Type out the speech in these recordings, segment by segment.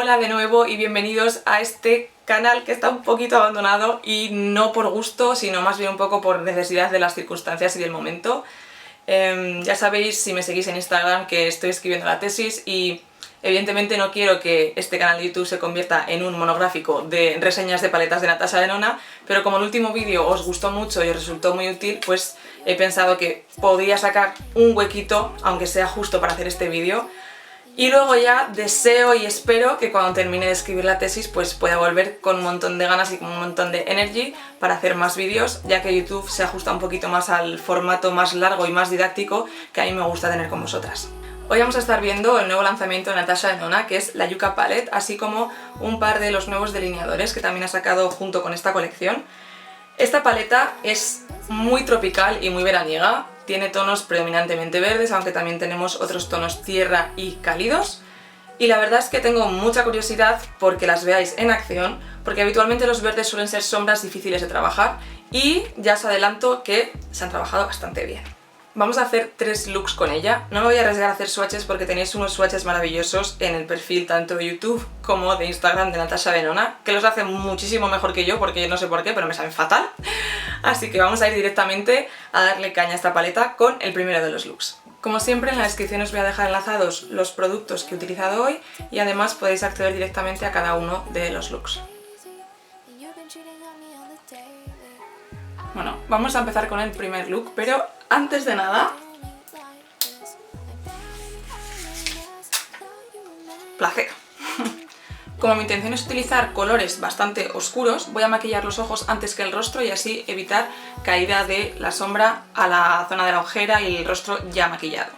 Hola de nuevo y bienvenidos a este canal que está un poquito abandonado y no por gusto, sino más bien un poco por necesidad de las circunstancias y del momento. Ya sabéis, si me seguís en Instagram, que estoy escribiendo la tesis y evidentemente no quiero que este canal de YouTube se convierta en un monográfico de reseñas de paletas de Natasha Denona, pero como el último vídeo os gustó mucho y os resultó muy útil, pues he pensado que podría sacar un huequito, aunque sea justo para hacer este vídeo. Y luego ya deseo y espero que cuando termine de escribir la tesis pues pueda volver con un montón de ganas y con un montón de energy para hacer más vídeos, ya que YouTube se ajusta un poquito más al formato más largo y más didáctico que a mí me gusta tener con vosotras. Hoy vamos a estar viendo el nuevo lanzamiento de Natasha Denona, que es la Yucca Palette, así como un par de los nuevos delineadores que también ha sacado junto con esta colección. Esta paleta es muy tropical y muy veraniega. Tiene tonos predominantemente verdes, aunque también tenemos otros tonos tierra y cálidos. Y la verdad es que tengo mucha curiosidad porque las veáis en acción, porque habitualmente los verdes suelen ser sombras difíciles de trabajar y ya os adelanto que se han trabajado bastante bien. Vamos a hacer 3 looks con ella. No me voy a arriesgar a hacer swatches porque tenéis unos swatches maravillosos en el perfil tanto de YouTube como de Instagram de Natasha Denona, que los hacen muchísimo mejor que yo porque no sé por qué, pero me saben fatal. Así que vamos a ir directamente a darle caña a esta paleta con el primero de los looks. Como siempre, en la descripción os voy a dejar enlazados los productos que he utilizado hoy y además podéis acceder directamente a cada uno de los looks. Bueno, vamos a empezar con el primer look, pero antes de nada... placer. Como mi intención es utilizar colores bastante oscuros, voy a maquillar los ojos antes que el rostro y así evitar caída de la sombra a la zona de la ojera y el rostro ya maquillado.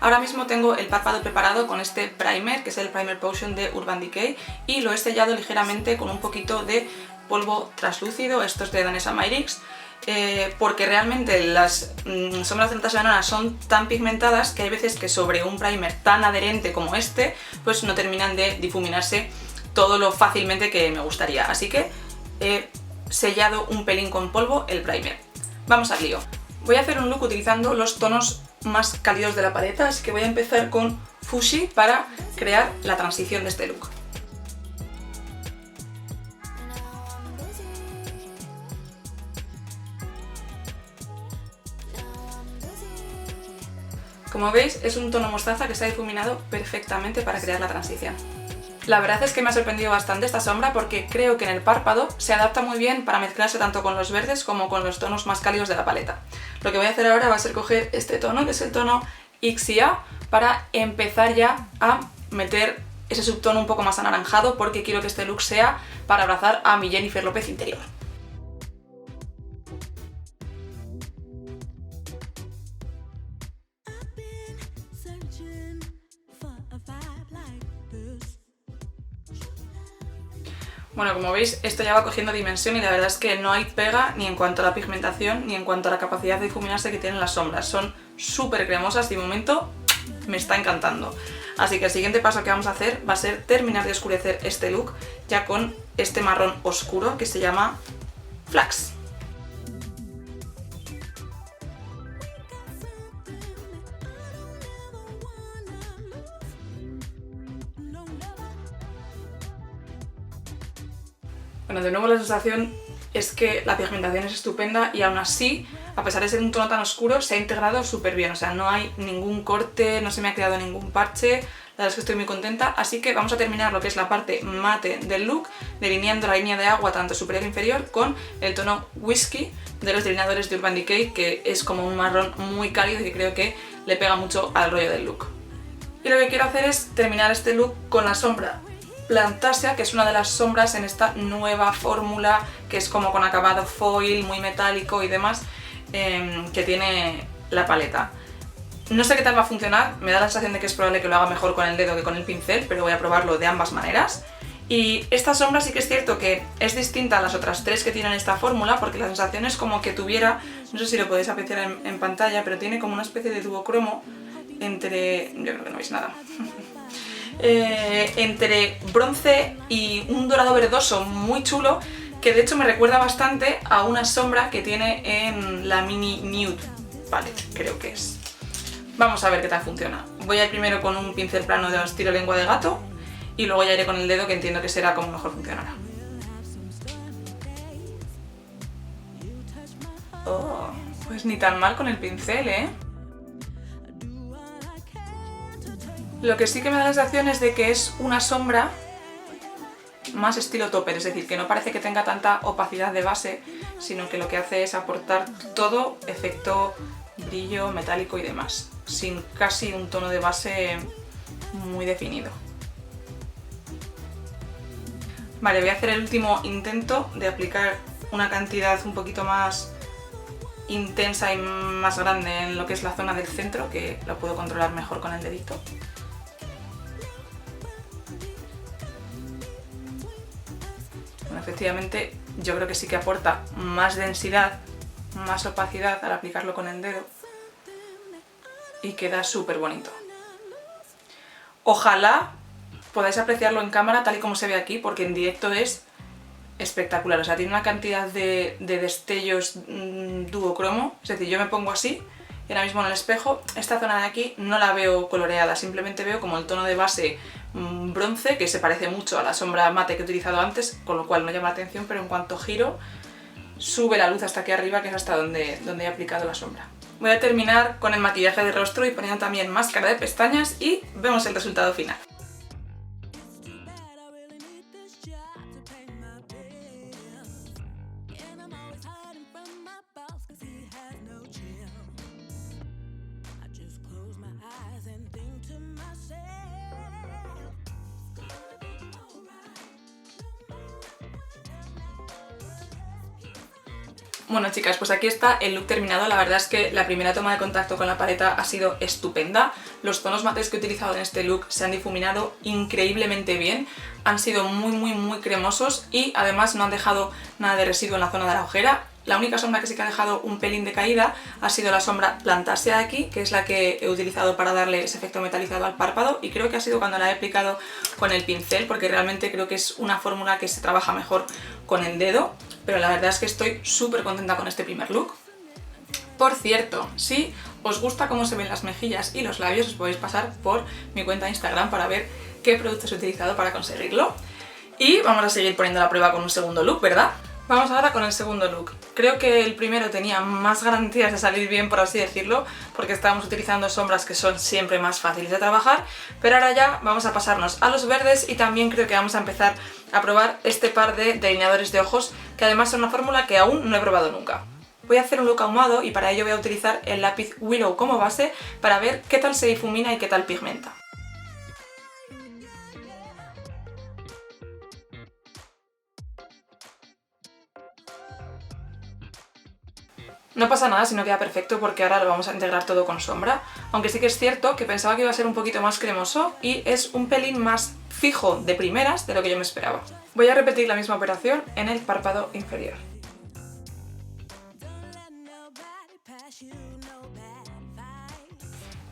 Ahora mismo tengo el párpado preparado con este primer, que es el Primer Potion de Urban Decay, y lo he sellado ligeramente con un poquito de polvo translúcido, estos de Danessa Myricks, porque realmente las sombras de Natasha Denona son tan pigmentadas que hay veces que sobre un primer tan adherente como este, pues no terminan de difuminarse todo lo fácilmente que me gustaría. Así que he sellado un pelín con polvo el primer. Vamos al lío. Voy a hacer un look utilizando los tonos más cálidos de la paleta, así que voy a empezar con Fuchsia para crear la transición de este look. Como veis, es un tono mostaza que se ha difuminado perfectamente para crear la transición. La verdad es que me ha sorprendido bastante esta sombra porque creo que en el párpado se adapta muy bien para mezclarse tanto con los verdes como con los tonos más cálidos de la paleta. Lo que voy a hacer ahora va a ser coger este tono, que es el tono Ixia, para empezar ya a meter ese subtono un poco más anaranjado porque quiero que este look sea para abrazar a mi Jennifer López interior. Bueno, como veis, esto ya va cogiendo dimensión y la verdad es que no hay pega ni en cuanto a la pigmentación ni en cuanto a la capacidad de difuminarse que tienen las sombras. Son súper cremosas y de momento me está encantando. Así que el siguiente paso que vamos a hacer va a ser terminar de oscurecer este look ya con este marrón oscuro que se llama Flax. Bueno, de nuevo la sensación es que la pigmentación es estupenda y aún así, a pesar de ser un tono tan oscuro, se ha integrado súper bien. O sea, no hay ningún corte, no se me ha creado ningún parche, la verdad es que estoy muy contenta. Así que vamos a terminar lo que es la parte mate del look, delineando la línea de agua tanto superior e inferior con el tono Whisky de los delineadores de Urban Decay, que es como un marrón muy cálido y que creo que le pega mucho al rollo del look. Y lo que quiero hacer es terminar este look con la sombra Plantasia, que es una de las sombras en esta nueva fórmula que es como con acabado foil, muy metálico y demás, que tiene la paleta. No sé qué tal va a funcionar, me da la sensación de que es probable que lo haga mejor con el dedo que con el pincel, pero voy a probarlo de ambas maneras. Y esta sombra sí que es cierto que es distinta a las otras 3 que tienen esta fórmula, porque la sensación es como que tuviera, no sé si lo podéis apreciar en pantalla, pero tiene como una especie de duocromo entre... yo creo que no veis nada. Entre bronce y un dorado verdoso muy chulo, que de hecho me recuerda bastante a una sombra que tiene en la Mini Nude Palette, creo que es. Vamos a ver qué tal funciona. Voy a ir primero con un pincel plano de estilo lengua de gato y luego ya iré con el dedo, que entiendo que será como mejor funcionará. Oh, pues ni tan mal con el pincel, ¿eh? Lo que sí que me da la sensación es de que es una sombra más estilo topper, es decir, que no parece que tenga tanta opacidad de base, sino que lo que hace es aportar todo efecto brillo, metálico y demás, sin casi un tono de base muy definido. Vale, voy a hacer el último intento de aplicar una cantidad un poquito más intensa y más grande en lo que es la zona del centro, que lo puedo controlar mejor con el dedito. Bueno, efectivamente yo creo que sí que aporta más densidad, más opacidad al aplicarlo con el dedo y queda súper bonito. Ojalá podáis apreciarlo en cámara tal y como se ve aquí, porque en directo es espectacular, o sea, tiene una cantidad de destellos duocromo, es decir, yo me pongo así y ahora mismo en el espejo esta zona de aquí no la veo coloreada, simplemente veo como el tono de base bronce, que se parece mucho a la sombra mate que he utilizado antes, con lo cual no llama la atención, pero en cuanto giro sube la luz hasta aquí arriba, que es hasta donde he aplicado la sombra. Voy a terminar con el maquillaje de rostro y poniendo también máscara de pestañas y vemos el resultado final. Bueno chicas, pues aquí está el look terminado. La verdad es que la primera toma de contacto con la paleta ha sido estupenda. Los tonos mates que he utilizado en este look se han difuminado increíblemente bien, han sido muy cremosos y además no han dejado nada de residuo en la zona de la ojera. La única sombra que sí que ha dejado un pelín de caída ha sido la sombra Plantasia de aquí, que es la que he utilizado para darle ese efecto metalizado al párpado, y creo que ha sido cuando la he aplicado con el pincel, porque realmente creo que es una fórmula que se trabaja mejor con el dedo, pero la verdad es que estoy súper contenta con este primer look. Por cierto, si os gusta cómo se ven las mejillas y los labios, os podéis pasar por mi cuenta de Instagram para ver qué productos he utilizado para conseguirlo. Y vamos a seguir poniendo la prueba con un segundo look, ¿verdad? Vamos ahora con el segundo look. Creo que el primero tenía más garantías de salir bien, por así decirlo, porque estábamos utilizando sombras que son siempre más fáciles de trabajar, pero ahora ya vamos a pasarnos a los verdes y también creo que vamos a empezar a probar este par de delineadores de ojos, que además son una fórmula que aún no he probado nunca. Voy a hacer un look ahumado y para ello voy a utilizar el lápiz Willow como base para ver qué tal se difumina y qué tal pigmenta. No pasa nada si no queda perfecto porque ahora lo vamos a integrar todo con sombra, aunque sí que es cierto que pensaba que iba a ser un poquito más cremoso y es un pelín más fijo de primeras de lo que yo me esperaba. Voy a repetir la misma operación en el párpado inferior.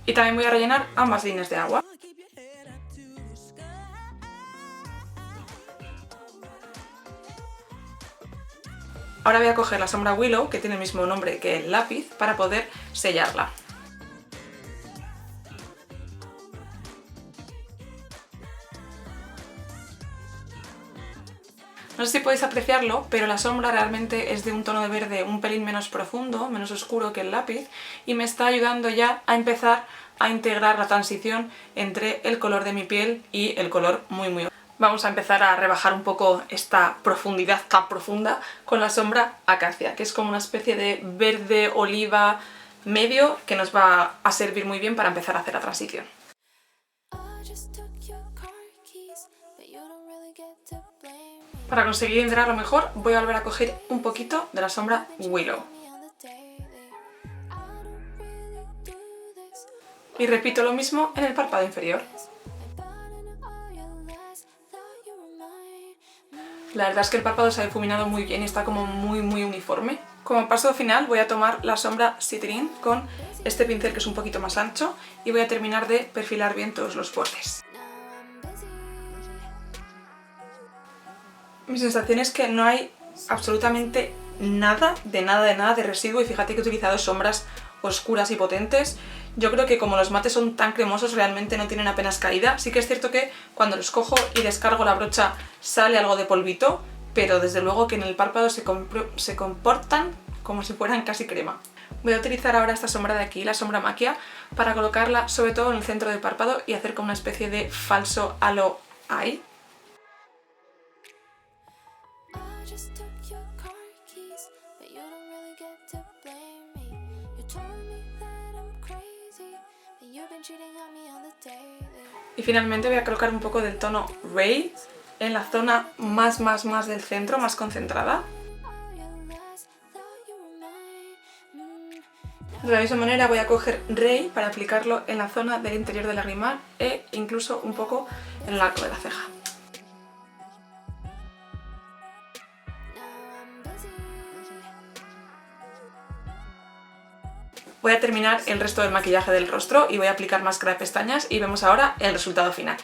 Y también voy a rellenar ambas líneas de agua. Ahora voy a coger la sombra Willow, que tiene el mismo nombre que el lápiz, para poder sellarla. No sé si podéis apreciarlo, pero la sombra realmente es de un tono de verde un pelín menos profundo, menos oscuro que el lápiz, y me está ayudando ya a empezar a integrar la transición entre el color de mi piel y el color muy Vamos a empezar a rebajar un poco esta profundidad tan profunda con la sombra Acacia, que es como una especie de verde oliva medio que nos va a servir muy bien para empezar a hacer la transición. Para conseguir integrarlo mejor voy a volver a coger un poquito de la sombra Willow. Y repito lo mismo en el párpado inferior. La verdad es que el párpado se ha difuminado muy bien y está como muy uniforme. Como paso final voy a tomar la sombra Citrine con este pincel que es un poquito más ancho y voy a terminar de perfilar bien todos los bordes. Mi sensación es que no hay absolutamente nada de residuo y fíjate que he utilizado sombras oscuras y potentes. Yo creo que como los mates son tan cremosos realmente no tienen apenas caída. Sí que es cierto que cuando los cojo y descargo la brocha sale algo de polvito, pero desde luego que en el párpado se comportan como si fueran casi crema. Voy a utilizar ahora esta sombra de aquí, la sombra Macchia, para colocarla sobre todo en el centro del párpado y hacer como una especie de falso halo eye. Y finalmente voy a colocar un poco del tono Ray en la zona más del centro, más concentrada. De la misma manera voy a coger Ray para aplicarlo en la zona del interior del lagrimal e incluso un poco en el arco de la ceja. Voy a terminar el resto del maquillaje del rostro y voy a aplicar máscara de pestañas y vemos ahora el resultado final.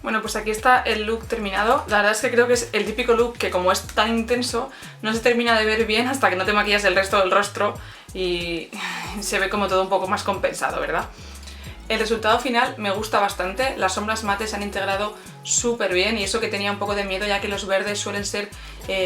Bueno, pues aquí está el look terminado. La verdad es que creo que es el típico look que como es tan intenso no se termina de ver bien hasta que no te maquillas el resto del rostro y se ve como todo un poco más compensado, ¿verdad? El resultado final me gusta bastante, las sombras mates se han integrado súper bien y eso que tenía un poco de miedo ya que los verdes suelen ser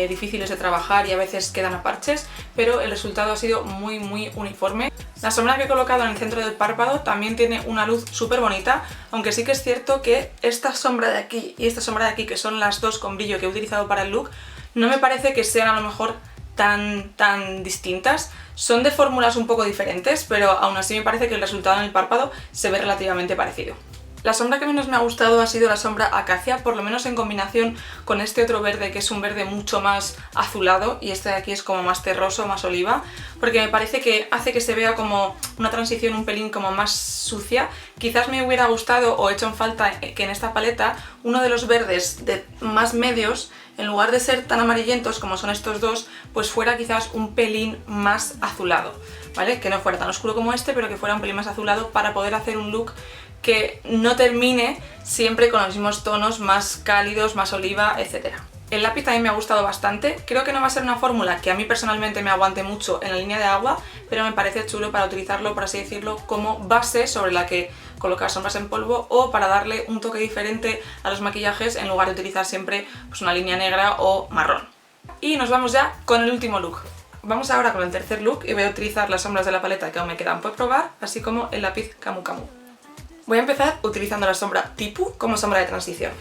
difíciles de trabajar y a veces quedan a parches, pero el resultado ha sido muy uniforme. La sombra que he colocado en el centro del párpado también tiene una luz súper bonita, aunque sí que es cierto que esta sombra de aquí y esta sombra de aquí, que son las dos con brillo que he utilizado para el look, no me parece que sean a lo mejor tan distintas. Son de fórmulas un poco diferentes, pero aún así me parece que el resultado en el párpado se ve relativamente parecido. La sombra que menos me ha gustado ha sido la sombra Acacia, por lo menos en combinación con este otro verde que es un verde mucho más azulado y este de aquí es como más terroso, más oliva, porque me parece que hace que se vea como una transición un pelín como más sucia. Quizás me hubiera gustado o hecho en falta que en esta paleta uno de los verdes más medios, en lugar de ser tan amarillentos como son estos dos, pues fuera quizás un pelín más azulado, ¿vale? Que no fuera tan oscuro como este, pero que fuera un pelín más azulado para poder hacer un look que no termine siempre con los mismos tonos más cálidos, más oliva, etc. El lápiz también me ha gustado bastante. Creo que no va a ser una fórmula que a mí personalmente me aguante mucho en la línea de agua, pero me parece chulo para utilizarlo, por así decirlo, como base sobre la que colocar sombras en polvo o para darle un toque diferente a los maquillajes en lugar de utilizar siempre pues, una línea negra o marrón. Y nos vamos ya con el último look. Vamos ahora con el tercer look y voy a utilizar las sombras de la paleta que aún me quedan por probar, así como el lápiz Camu Camu. Voy a empezar utilizando la sombra Tipu como sombra de transición.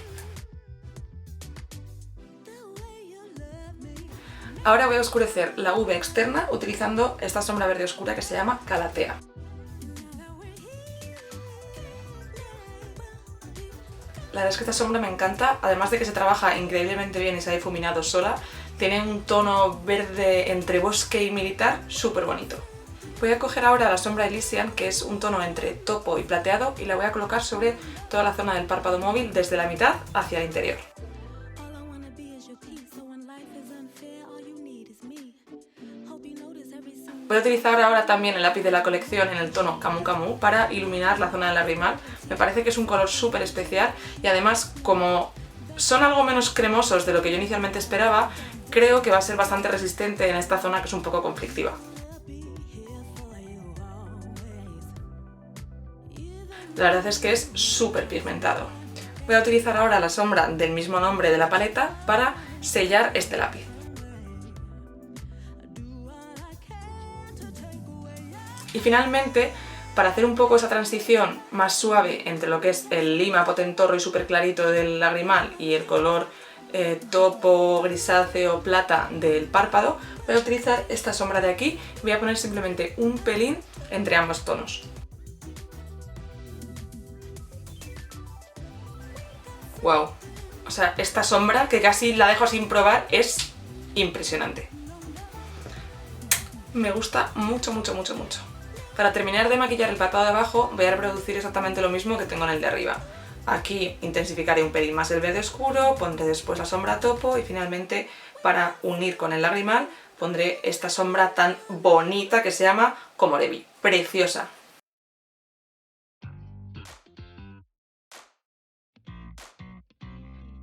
Ahora voy a oscurecer la V externa utilizando esta sombra verde oscura que se llama Calatea. La verdad es que esta sombra me encanta, además de que se trabaja increíblemente bien y se ha difuminado sola, tiene un tono verde entre bosque y militar súper bonito. Voy a coger ahora la sombra Elysian, que es un tono entre topo y plateado, y la voy a colocar sobre toda la zona del párpado móvil desde la mitad hacia el interior. Voy a utilizar ahora también el lápiz de la colección en el tono Camu Camu para iluminar la zona del lagrimal. Me parece que es un color súper especial y además como son algo menos cremosos de lo que yo inicialmente esperaba, creo que va a ser bastante resistente en esta zona que es un poco conflictiva. La verdad es que es súper pigmentado. Voy a utilizar ahora la sombra del mismo nombre de la paleta para sellar este lápiz. Y finalmente, para hacer un poco esa transición más suave entre lo que es el lima potentorro y súper clarito del lagrimal y el color topo, grisáceo, plata del párpado, voy a utilizar esta sombra de aquí y voy a poner simplemente un pelín entre ambos tonos. ¡Wow! O sea, esta sombra, que casi la dejo sin probar, es impresionante. Me gusta mucho. Para terminar de maquillar el párpado de abajo voy a reproducir exactamente lo mismo que tengo en el de arriba. Aquí intensificaré un pelín más el verde oscuro, pondré después la sombra topo y finalmente para unir con el lagrimal pondré esta sombra tan bonita que se llama Komorebi. ¡Preciosa!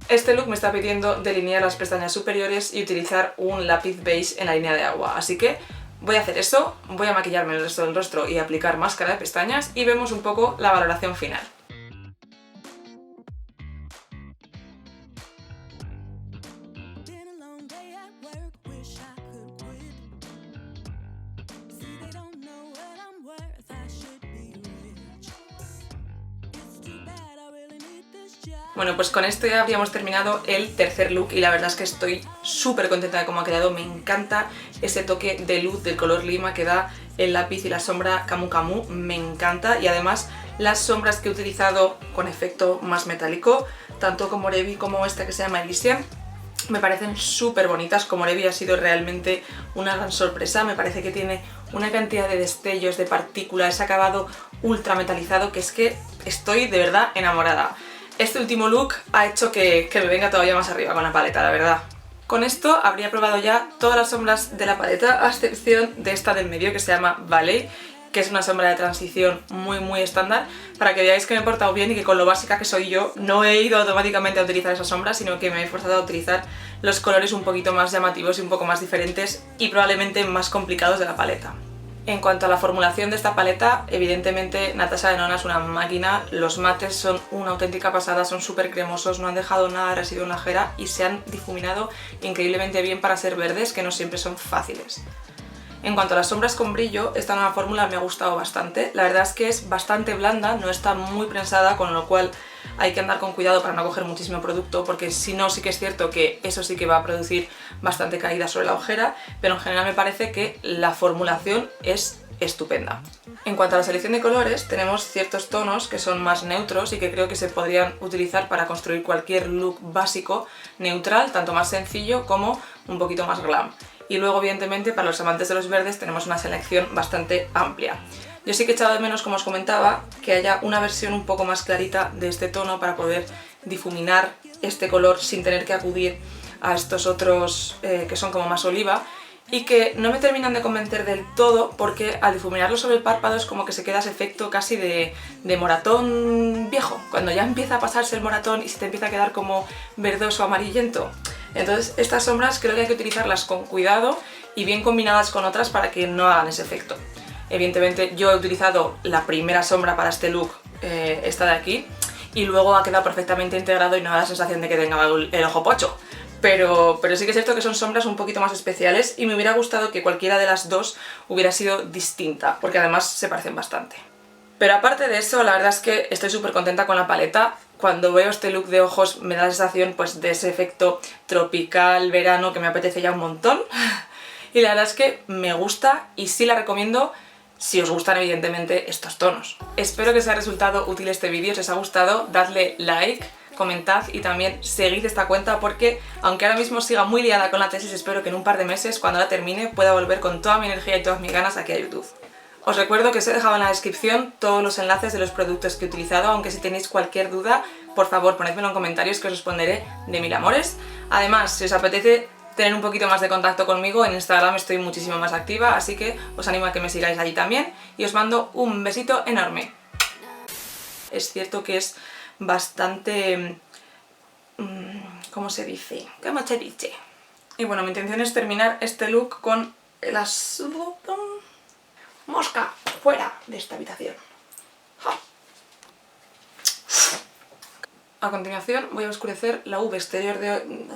Este look me está pidiendo delinear las pestañas superiores y utilizar un lápiz beige en la línea de agua, así que voy a hacer eso, voy a maquillarme el resto del rostro y aplicar máscara de pestañas y vemos un poco la valoración final. Bueno, pues con esto ya habríamos terminado el tercer look y la verdad es que estoy súper contenta de cómo ha quedado. Me encanta ese toque de luz del color lima que da el lápiz y la sombra Camu Camu, me encanta. Y además las sombras que he utilizado con efecto más metálico, tanto Komorebi como esta que se llama Elysian, me parecen súper bonitas. Komorebi ha sido realmente una gran sorpresa, me parece que tiene una cantidad de destellos, de partículas, ese acabado ultra metalizado que es que estoy de verdad enamorada. Este último look ha hecho que me venga todavía más arriba con la paleta, la verdad. Con esto habría probado ya todas las sombras de la paleta, a excepción de esta del medio que se llama Ballet, que es una sombra de transición muy estándar, para que veáis que me he portado bien y que con lo básica que soy yo no he ido automáticamente a utilizar esa sombra, sino que me he forzado a utilizar los colores un poquito más llamativos y un poco más diferentes y probablemente más complicados de la paleta. En cuanto a la formulación de esta paleta, evidentemente Natasha Denona es una máquina, los mates son una auténtica pasada, son súper cremosos, no han dejado nada de residuo en la jera y se han difuminado increíblemente bien para ser verdes, que no siempre son fáciles. En cuanto a las sombras con brillo, esta nueva fórmula me ha gustado bastante. La verdad es que es bastante blanda, no está muy prensada, con lo cual hay que andar con cuidado para no coger muchísimo producto, porque si no, sí que es cierto que eso sí que va a producir bastante caída sobre la ojera, pero en general me parece que la formulación es estupenda. En cuanto a la selección de colores, tenemos ciertos tonos que son más neutros y que creo que se podrían utilizar para construir cualquier look básico neutral, tanto más sencillo como un poquito más glam. Y luego, evidentemente, para los amantes de los verdes tenemos una selección bastante amplia. Yo sí que he echado de menos, como os comentaba, que haya una versión un poco más clarita de este tono para poder difuminar este color sin tener que acudir a estos otros que son como más oliva, y que no me terminan de convencer del todo porque al difuminarlo sobre el párpado es como que se queda ese efecto casi de moratón viejo, cuando ya empieza a pasarse el moratón y se te empieza a quedar como verdoso amarillento. Entonces estas sombras creo que hay que utilizarlas con cuidado y bien combinadas con otras para que no hagan ese efecto. Evidentemente yo he utilizado la primera sombra para este look, esta de aquí, y luego ha quedado perfectamente integrado y no da la sensación de que tenga el ojo pocho. Pero sí que es cierto que son sombras un poquito más especiales y me hubiera gustado que cualquiera de las dos hubiera sido distinta, porque además se parecen bastante. Pero aparte de eso, la verdad es que estoy súper contenta con la paleta. Cuando veo este look de ojos me da la sensación pues de ese efecto tropical, verano, que me apetece ya un montón. Y la verdad es que me gusta y sí la recomiendo si os gustan evidentemente estos tonos. Espero que os haya resultado útil este vídeo, si os ha gustado dadle like, comentad y también seguid esta cuenta porque aunque ahora mismo siga muy liada con la tesis, espero que en un par de meses, cuando la termine, pueda volver con toda mi energía y todas mis ganas aquí a YouTube. Os recuerdo que os he dejado en la descripción todos los enlaces de los productos que he utilizado, aunque si tenéis cualquier duda, por favor ponedmelo en comentarios que os responderé de mil amores. Además, si os apetece tener un poquito más de contacto conmigo, en Instagram estoy muchísimo más activa, así que os animo a que me sigáis allí también y os mando un besito enorme. Es cierto que es bastante... ¿cómo se dice? ¿Cómo se dice? Y bueno, mi intención es terminar este look con el azul... ¡Mosca! ¡Fuera de esta habitación! ¡Ja! A continuación voy a oscurecer la V exterior de...